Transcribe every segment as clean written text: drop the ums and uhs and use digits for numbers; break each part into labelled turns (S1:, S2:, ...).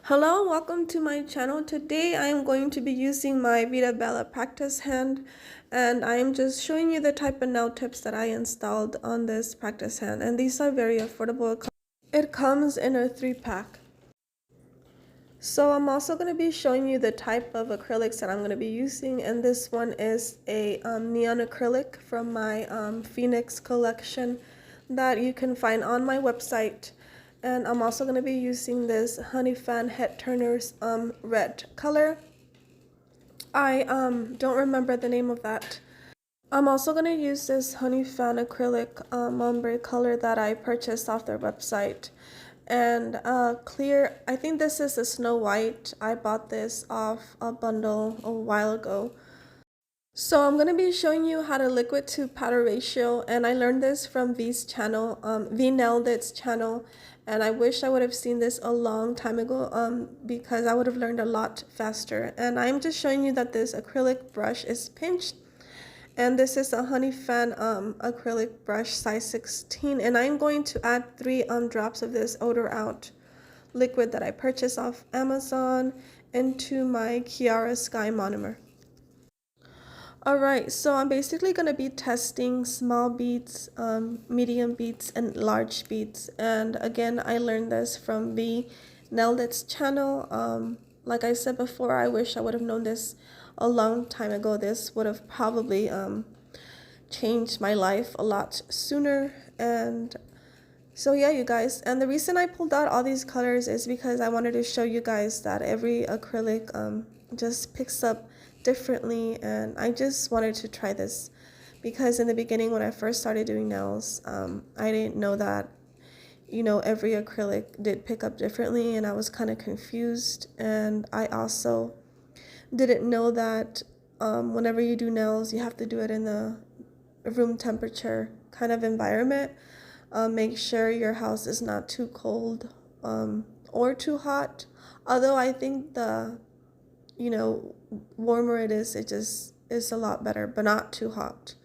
S1: Hello, welcome to my channel. Today I am going to be using my Veeda practice hand, and I am just showing you the type of nail tips that I installed on this practice hand, and these are very affordable. It comes in a 3-pack. So I'm also going to be showing you the type of acrylics that I'm going to be using, and this one is a neon acrylic from my Phoenix collection that you can find on my website. And I'm also going to be using this Honey Fan Head Turners red color. I don't remember the name of that. I'm also going to use this Honey Fan acrylic ombre color that I purchased off their website. And clear, I think this is a Snow White. I bought this off a bundle a while ago. So I'm going to be showing you how to liquid to powder ratio, and I learned this from V's channel, V nailed it's channel, and I wish I would have seen this a long time ago because I would have learned a lot faster. And I'm just showing you that this acrylic brush is pinched, and this is a Honey Fan acrylic brush size 16, and I'm going to add 3 drops of this odor out liquid that I purchased off Amazon into my Kiara Sky monomer. Alright, so I'm basically going to be testing small beads, medium beads, and large beads. And again, I learned this from the Nailed It's channel. Like I said before, I wish I would have known this a long time ago. This would have probably changed my life a lot sooner. And so yeah, you guys, and the reason I pulled out all these colors is because I wanted to show you guys that every acrylic just picks up differently, and I just wanted to try this because in the beginning when I first started doing nails, I didn't know that, you know, every acrylic did pick up differently, and I was kind of confused. And I also didn't know that whenever you do nails, you have to do it in the room temperature kind of environment. Make sure your house is not too cold or too hot. Although I think the, you know, warmer it just is a lot better, but not too hot.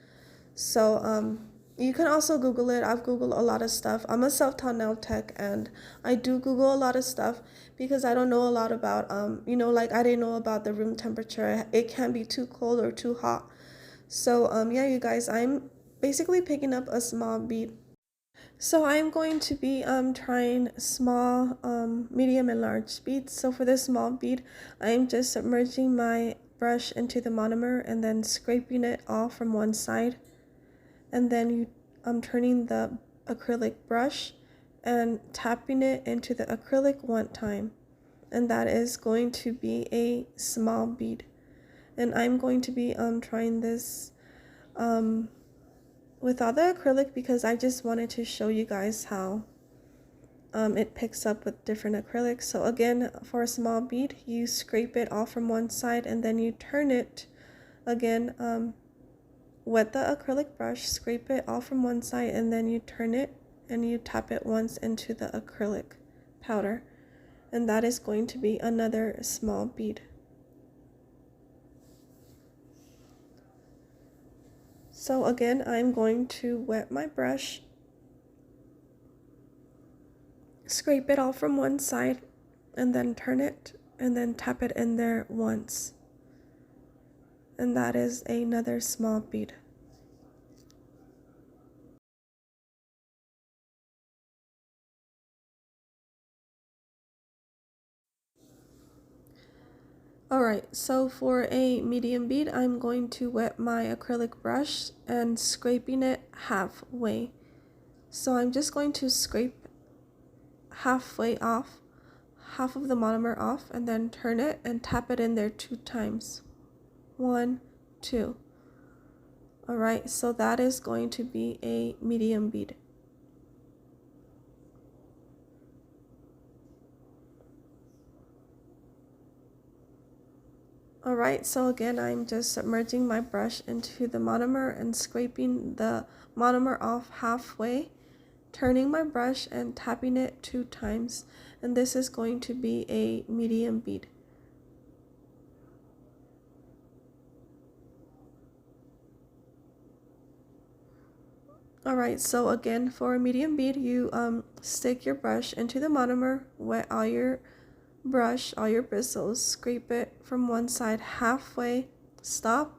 S1: So you can also Google it. I've Googled a lot of stuff. I'm a self-taught nail tech, and I do Google a lot of stuff because I don't know a lot about, you know, like I didn't know about the room temperature. It can be too cold or too hot. So yeah, you guys, I'm basically picking up a small bead. So I'm going to be trying small, medium, and large beads. So for this small bead, I'm just submerging my brush into the monomer and then scraping it off from one side. And then I'm turning the acrylic brush and tapping it into the acrylic one time. And that is going to be a small bead. And I'm going to be trying this with all the acrylic because I just wanted to show you guys how it picks up with different acrylics. So again, for a small bead, you scrape it off from one side and then you turn it again, wet the acrylic brush, scrape it off from one side, and then you turn it and you tap it once into the acrylic powder, and that is going to be another small bead. So again, I'm going to wet my brush, scrape it off from one side, and then turn it and then tap it in there once, and that is another small bead. Alright, so for a medium bead, I'm going to wet my acrylic brush and scraping it halfway. So I'm just going to scrape halfway off, half of the monomer off, and then turn it and tap it in there 2 times. 1, 2. Alright, so that is going to be a medium bead. Alright, so again, I'm just submerging my brush into the monomer and scraping the monomer off halfway, turning my brush and tapping it 2 times, and this is going to be a medium bead. Alright, so again, for a medium bead, you stick your brush into the monomer, wet all your brush all your bristles, scrape it from one side halfway, stop,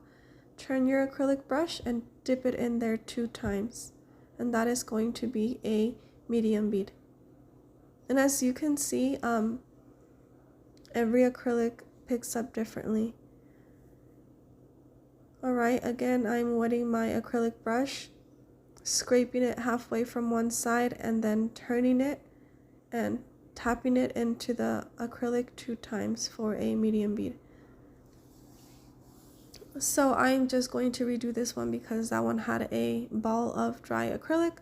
S1: turn your acrylic brush and dip it in there 2 times, and that is going to be a medium bead. And as you can see, every acrylic picks up differently. Alright, again, I'm wetting my acrylic brush, scraping it halfway from one side and then turning it and tapping it into the acrylic 2 times for a medium bead. So I'm just going to redo this one because that one had a ball of dry acrylic.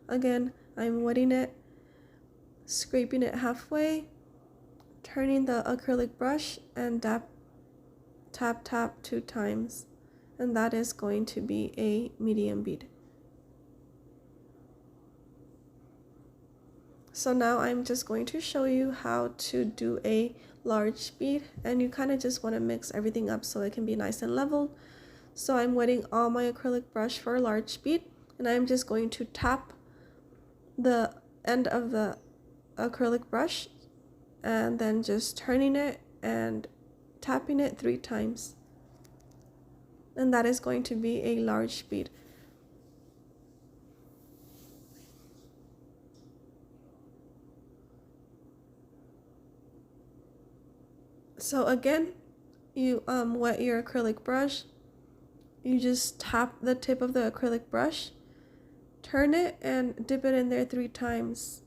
S1: Again, I'm wetting it, scraping it halfway, turning the acrylic brush and tap, tap, tap 2 times. And that is going to be a medium bead. So now I'm just going to show you how to do a large bead, and you kind of just want to mix everything up so it can be nice and leveled. So I'm wetting all my acrylic brush for a large bead, and I'm just going to tap the end of the acrylic brush and then just turning it and tapping it 3 times. And that is going to be a large bead. So again, you wet your acrylic brush, you just tap the tip of the acrylic brush, turn it and dip it in there 3 times.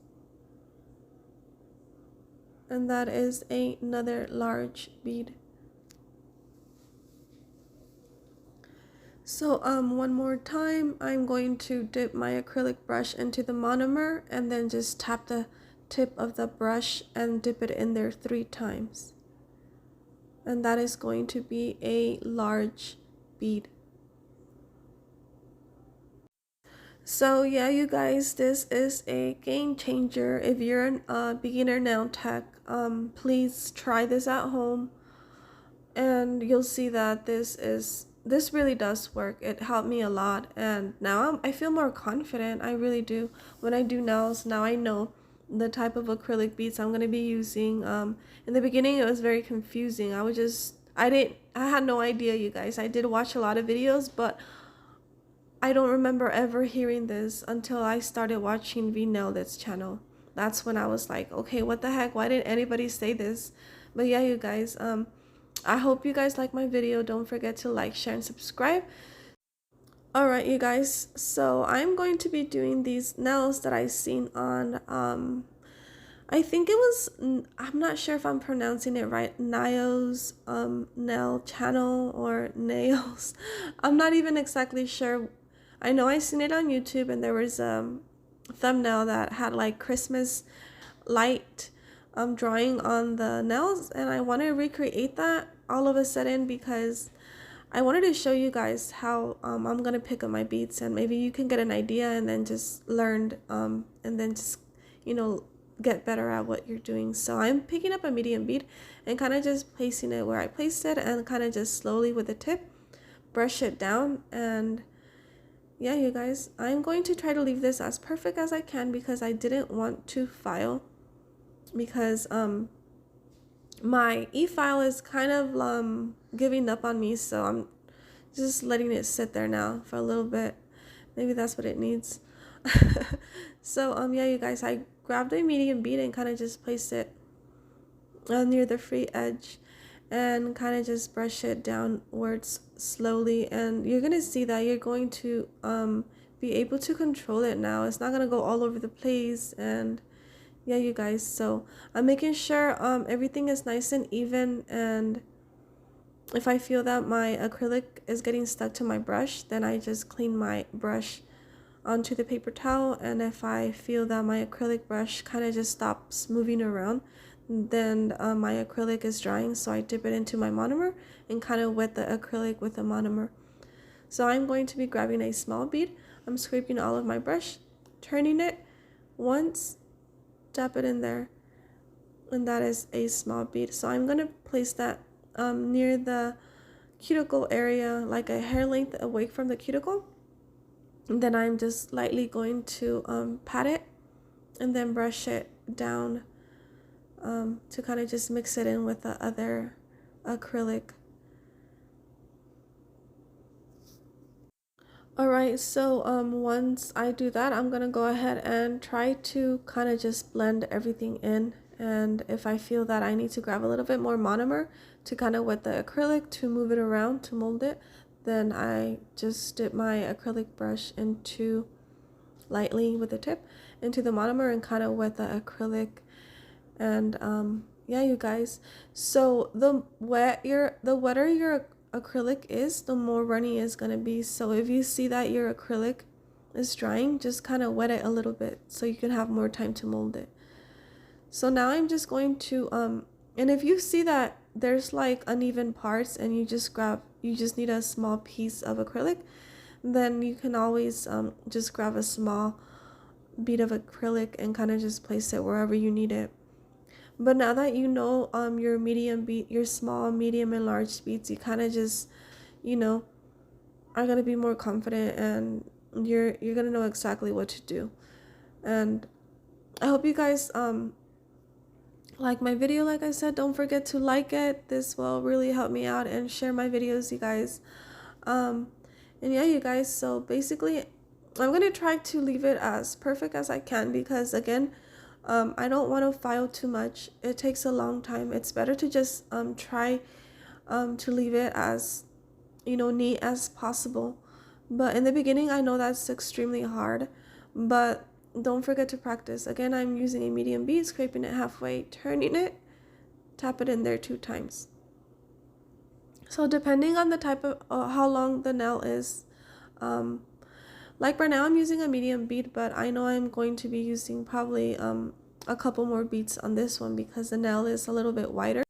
S1: And that is another large bead. So one more time, I'm going to dip my acrylic brush into the monomer and then just tap the tip of the brush and dip it in there 3 times. And that is going to be a large bead. So yeah, you guys, this is a game changer. If you're a beginner nail tech, please try this at home, and you'll see that this really does work. It helped me a lot, and now I feel more confident. I really do. When I do nails, now I know the type of acrylic beads I'm going to be using. In the beginning it was very confusing. I had no idea, you guys. I did watch a lot of videos, but I don't remember ever hearing this until I started watching Veeda's channel. That's when I was like, okay, what the heck, why didn't anybody say this? But yeah, you guys, I hope you guys like my video. Don't forget to like, share, and subscribe. Alright, you guys, so I'm going to be doing these nails that I seen on I think it was, I'm not sure if I'm pronouncing it right, Nao's nail channel or nails. I'm not even exactly sure. I know I seen it on YouTube, and there was a thumbnail that had like Christmas light drawing on the nails, and I want to recreate that all of a sudden because I wanted to show you guys how I'm gonna pick up my beads, and maybe you can get an idea and then just learn and then just, you know, get better at what you're doing. So I'm picking up a medium bead and kind of just placing it where I placed it, and kind of just slowly with the tip brush it down. And yeah, you guys, I'm going to try to leave this as perfect as I can because I didn't want to file, because my e-file is kind of giving up on me, so I'm just letting it sit there now for a little bit. Maybe that's what it needs. So yeah, you guys, I grabbed a medium bead and kind of just placed it near the free edge and kind of just brush it downwards slowly, and you're gonna see that you're going to be able to control it now. It's not gonna go all over the place. And yeah, you guys, so I'm making sure everything is nice and even, and if I feel that my acrylic is getting stuck to my brush, then I just clean my brush onto the paper towel. And if I feel that my acrylic brush kind of just stops moving around, then my acrylic is drying, so I dip it into my monomer and kind of wet the acrylic with the monomer. So I'm going to be grabbing a small bead. I'm scraping all of my brush, turning it once, tap it in there, and that is a small bead. So I'm going to place that near the cuticle area, like a hair length away from the cuticle. And then I'm just lightly going to pat it and then brush it down to kind of just mix it in with the other acrylic. Alright, so once I do that, I'm gonna go ahead and try to kind of just blend everything in. And if I feel that I need to grab a little bit more monomer to kind of wet the acrylic to move it around to mold it, then I just dip my acrylic brush into lightly with the tip into the monomer and kind of wet the acrylic. And yeah, you guys, so the wetter your acrylic is, the more runny it's gonna be. So if you see that your acrylic is drying, just kind of wet it a little bit so you can have more time to mold it. So now I'm just going to and if you see that there's like uneven parts and you just need a small piece of acrylic, then you can always just grab a small bead of acrylic and kind of just place it wherever you need it. But now that you know your medium bead, your small, medium, and large beads, you kind of just, you know, are gonna be more confident, and you're gonna know exactly what to do. And I hope you guys like my video. Like I said, don't forget to like it. This will really help me out, and share my videos, you guys. And yeah, you guys. So basically, I'm gonna try to leave it as perfect as I can, because again, I don't want to file too much. It takes a long time. It's better to just try to leave it as, you know, neat as possible. But in the beginning, I know that's extremely hard, but don't forget to practice. Again, I'm using a medium bead, scraping it halfway, turning it, tap it in there 2 times. So depending on the type of how long the nail is, like right now I'm using a medium bead, but I know I'm going to be using probably a couple more beads on this one because the nail is a little bit wider.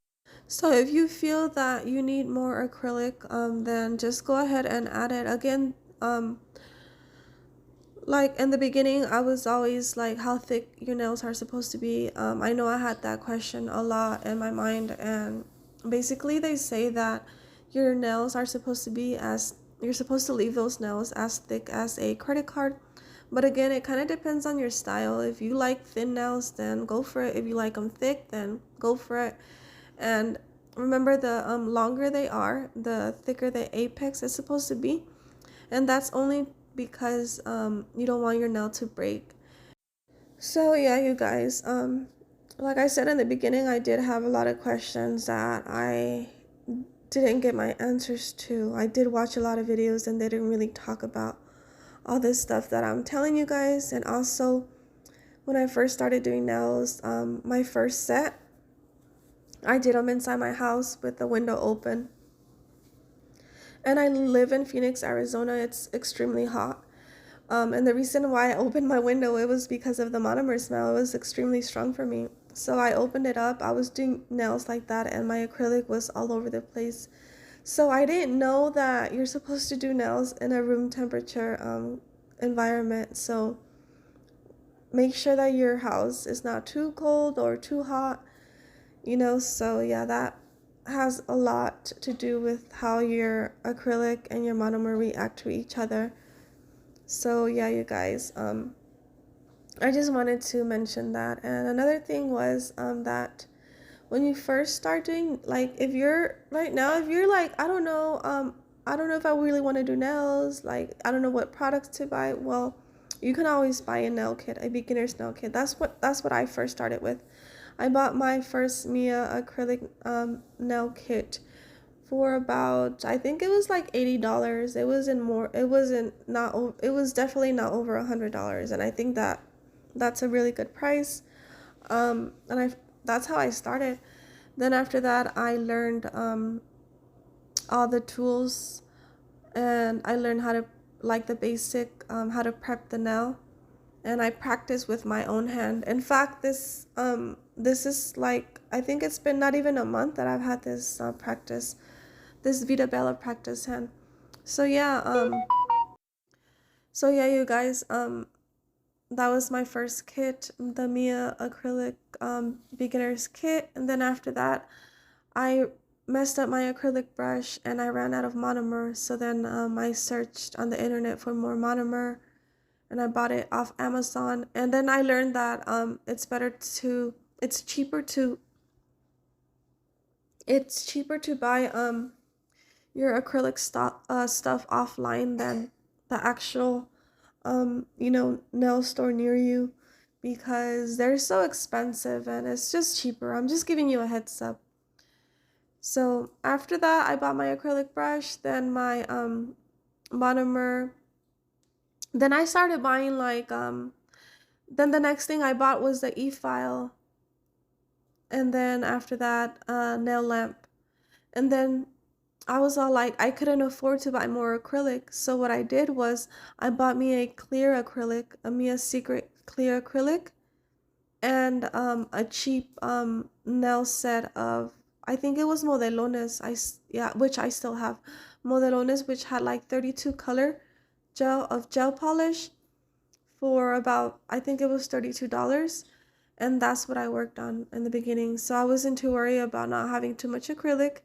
S1: So if you feel that you need more acrylic, then just go ahead and add it. Again, like in the beginning, I was always like, how thick your nails are supposed to be. I know I had that question a lot in my mind, and basically they say that your nails are supposed to be you're supposed to leave those nails as thick as a credit card. But again, it kind of depends on your style. If you like thin nails, then go for it. If you like them thick, then go for it. And remember, the longer they are, the thicker the apex is supposed to be. And that's only because you don't want your nail to break. So yeah, you guys, like I said in the beginning, I did have a lot of questions that I didn't get my answers to. I did watch a lot of videos and they didn't really talk about all this stuff that I'm telling you guys. And also, when I first started doing nails, my first set, I did them inside my house with the window open. And I live in Phoenix, Arizona. It's extremely hot. And the reason why I opened my window, it was because of the monomer smell. It was extremely strong for me. So I opened it up. I was doing nails like that, and my acrylic was all over the place. So I didn't know that you're supposed to do nails in a room temperature environment. So make sure that your house is not too cold or too hot, you know. So yeah, that has a lot to do with how your acrylic and your monomer react to each other. So yeah, you guys, I just wanted to mention that. And another thing was that when you first start doing, like, if you're right now, if you're like, I don't know if I really want to do nails, like I don't know what products to buy, well, you can always buy a nail kit, a beginner's nail kit. That's what I first started with. I bought my first Mia acrylic nail kit for about, I think it was like $80. It wasn't more, it was definitely not over $100, and I think that's a really good price. And that's how I started. Then after that, I learned all the tools, and I learned how to, like, the basic how to prep the nail, and I practice with my own hand. In fact, this is like, I think it's been not even a month that I've had this practice, this Veeda practice hand. So yeah, you guys, that was my first kit, the Mia acrylic beginner's kit. And then after that, I messed up my acrylic brush and I ran out of monomer. So then I searched on the internet for more monomer, and I bought it off Amazon. And then I learned that it's better to it's cheaper to buy your acrylic stuff offline than the actual nail store near you, because they're so expensive and it's just cheaper. I'm just giving you a heads up. So after that, I bought my acrylic brush, then my monomer. Then I started buying then the next thing I bought was the e-file, and then after that, nail lamp. And then I was all like, I couldn't afford to buy more acrylic. So what I did was I bought me a clear acrylic, a Mia Secret clear acrylic, and a cheap nail set of, I think it was modelones. Which I still have, modelones, which had like 32 color gel polish for about, I think it was $32. And that's what I worked on in the beginning. So I wasn't too worried about not having too much acrylics.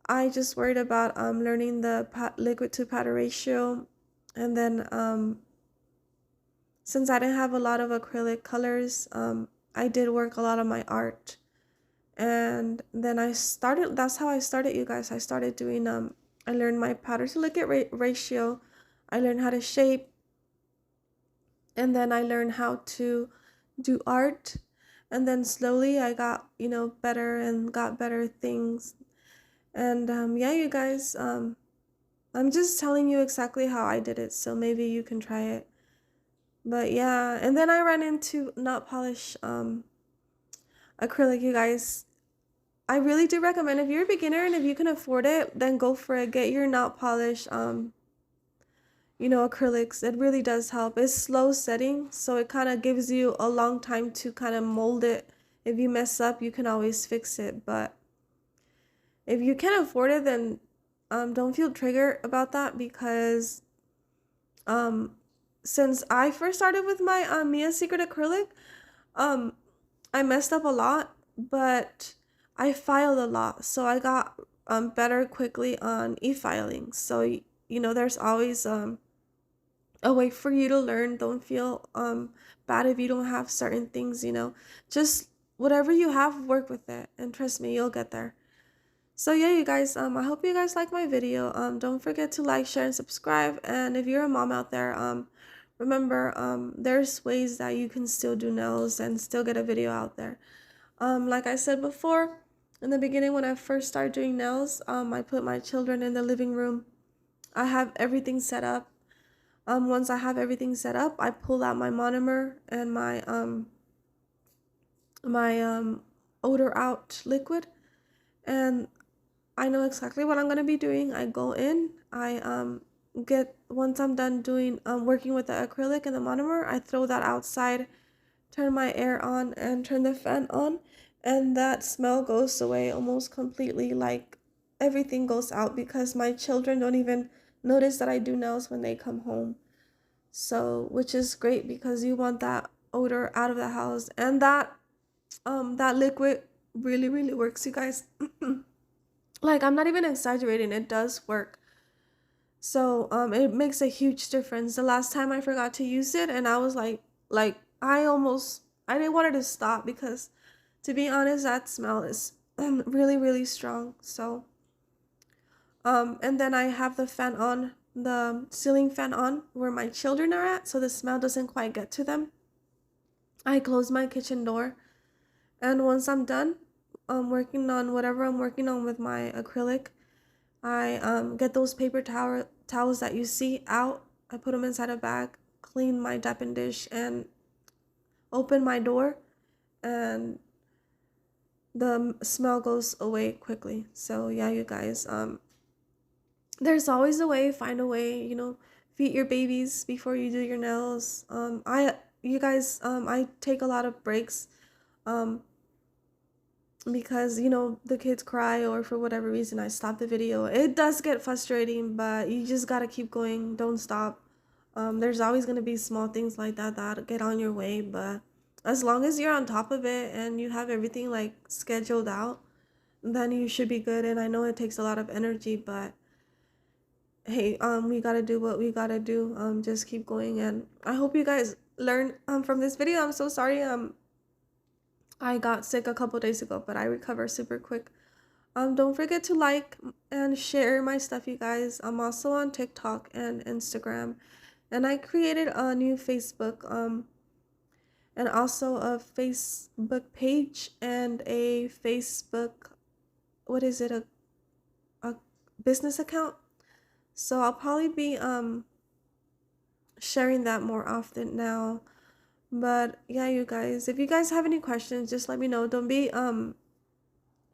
S1: I just worried about learning the liquid to powder ratio. And then since I didn't have a lot of acrylic colors, I did work a lot of my art. And then that's how I started, you guys. I started doing, I learned my powder to liquid ratio. I learned how to shape. And then I learned how to do art. And then slowly I got, better and got better things. And yeah, you guys, I'm just telling you exactly how I did it, so maybe you can try it. But yeah, and then I ran into not polish acrylic, you guys. I really do recommend, if you're a beginner and if you can afford it, then go for it. Get your not polish acrylics. It really does help. It's slow setting, so it kind of gives you a long time to kind of mold it. If you mess up, you can always fix it. But if you can't afford it, then don't feel triggered about that, because since I first started with my Mia Secret acrylic, I messed up a lot, but I filed a lot, so I got better quickly on e-filing. So there's always a way for you to learn. Don't feel bad if you don't have certain things. Just whatever you have, work with it, and trust me, you'll get there. So yeah, you guys, I hope you guys like my video. Don't forget to like, share, and subscribe. And if you're a mom out there, remember, there's ways that you can still do nails and still get a video out there. Like I said before, in the beginning when I first started doing nails, I put my children in the living room. I have everything set up. Once I have everything set up, I pull out my monomer and my odor out liquid, and I know exactly what I'm gonna be doing. I go in, once I'm done doing working with the acrylic and the monomer, I throw that outside, turn my air on and turn the fan on, and that smell goes away almost completely. Like, everything goes out, because my children don't even notice that I do nails when they come home. So, which is great, because you want that odor out of the house, and that liquid really, really works, you guys. Like, I'm not even exaggerating, it does work. So it makes a huge difference. The last time I forgot to use it, and I was like I didn't want it to stop, because to be honest, that smell is really, really strong. So and then I have the fan on, the ceiling fan on where my children are at, so the smell doesn't quite get to them. I close my kitchen door, and once I'm done working on whatever I'm working on with my acrylic, I get those paper towels that you see out. I put them inside a bag, clean my Dappen dish, and open my door, and the smell goes away quickly. So yeah, you guys, there's always a way. Find a way. Feed your babies before you do your nails. I take a lot of breaks. Because the kids cry, or for whatever reason I stop the video. It does get frustrating, but you just gotta keep going. Don't stop. There's always gonna be small things like that get on your way, but as long as you're on top of it and you have everything like scheduled out, then you should be good. And I know it takes a lot of energy, but hey, we gotta do what we gotta do. Just keep going, and I hope you guys learn from this video. I'm so sorry. I got sick a couple days ago, but I recovered super quick. Don't forget to like and share my stuff, you guys. I'm also on TikTok and Instagram, and I created a new Facebook and also a Facebook page and a Facebook, what is it, a business account. So I'll probably be sharing that more often now. But yeah, you guys, if you guys have any questions, just let me know. Don't be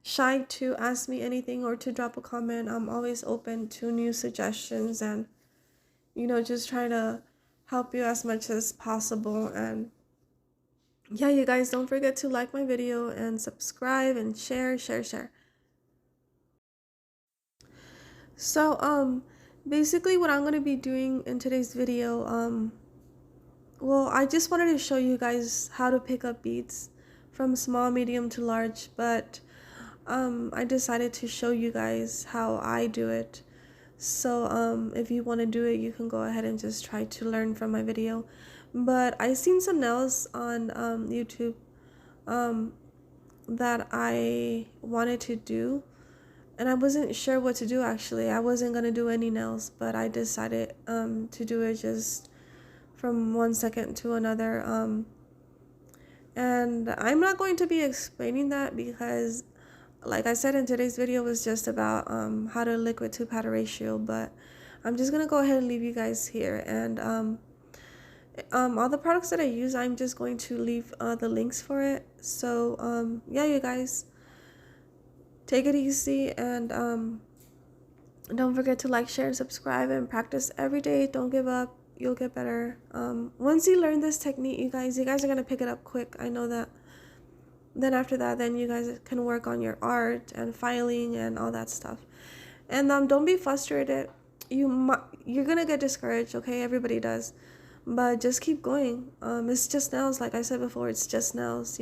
S1: shy to ask me anything or to drop a comment. I'm always open to new suggestions and, just try to help you as much as possible. And yeah, you guys, don't forget to like my video and subscribe and share. So basically what I'm going to be doing in today's video, well, I just wanted to show you guys how to pick up beads from small, medium to large, but I decided to show you guys how I do it. So if you want to do it, you can go ahead and just try to learn from my video. But I seen some nails on YouTube that I wanted to do, and I wasn't sure what to do. Actually, I wasn't gonna do any nails, but I decided to do it just from one second to another. And I'm not going to be explaining that because, like I said in today's video, was just about how to liquid to powder ratio. But I'm just gonna go ahead and leave you guys here, and all the products that I use, I'm just going to leave the links for it. So yeah, you guys, take it easy, and don't forget to like, share, and subscribe, and practice every day. Don't give up. You'll get better. Once you learn this technique, you guys are gonna pick it up quick. I know that. Then after that, then you guys can work on your art and filing and all that stuff. And don't be frustrated. You're gonna get discouraged. Okay, everybody does, but just keep going. It's just nails, like I said before. It's just nails.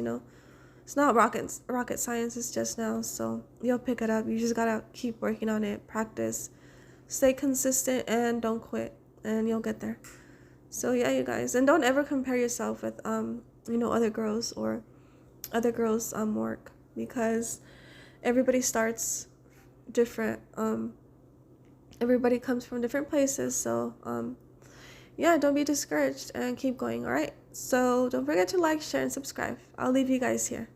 S1: It's not rocket science. It's just nails. So you'll pick it up. You just gotta keep working on it. Practice. Stay consistent and don't quit, and you'll get there. So yeah, you guys, and don't ever compare yourself with other girls or other girls' work, because everybody starts different. Everybody comes from different places. So yeah, don't be discouraged and keep going. All right. So don't forget to like, share, and subscribe. I'll leave you guys here.